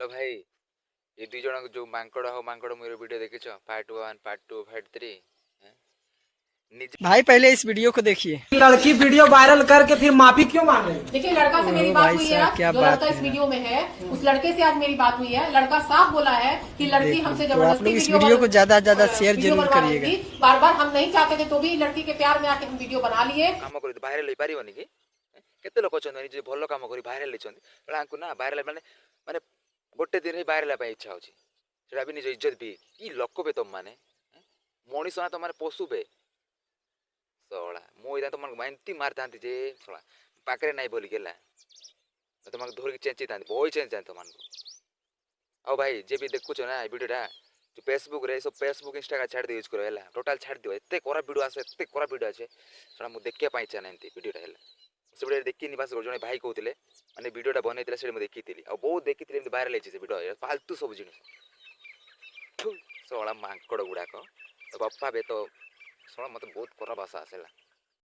तो भाई ये दुई जन जो मांकड़ हो मांकड़ मुझे वीडियो देखिछ पार्ट 1 पार्ट 2 पार्ट 3 भाई पहले इस वीडियो को देखिए। लड़की वीडियो वायरल करके फिर माफी क्यों मांग रही है? देखिए लड़का से मेरी बात हुई है, जो लड़का इस वीडियो में है उस लड़के से आज मेरी बात हुई है। लड़का साफ बोला है कि लड़की हमसे जबरदस्ती इस वीडियो को ज्यादा शेयर जरूर करिएगा। बार बार हम नहीं चाहते थे तो भी लड़की के प्यार में आके हम वीडियो बना लिए। काम कर वायरल हो पारिबनी कि केते लोक अछन जे भलो काम करी वायरल होछन आंकु ना वायरल माने माने गोटे दिन रे वायरल पे इच्छा होची सेटा भी निज इज्जत भी की लोक बे तुम माने मनीष तो माने पशु बे सोला मो इदा तुम मानती मारतांती जे सोला पाकरे नाही बोली गेला तुम धोरी चेंची तांती बोई चेंज जान तुम आओ भाई जे भी देखु छ ना वीडियोटा जो फेसबुक रे सब फेसबुक इंस्टाग्राम छाड़ दे यूज करो हैला टोटल छाड़ दियो एते कोरा वीडियो आसे एते कोरा वीडियो आछे सोला मु देखिया पाई छ ना एंती वीडियोटा हैला से वीडियो देखि निवास जने भाई कहउतिले माने वीडियोटा बनैतिले से मु देखितिली आ बहुत देखितिले एंती वायरल छै से वीडियो फालतू सब जिनिस सोला मांकड़ गुडा को बाप्पा बे तो सोला मते बहुत कोरा भाषा आसेला।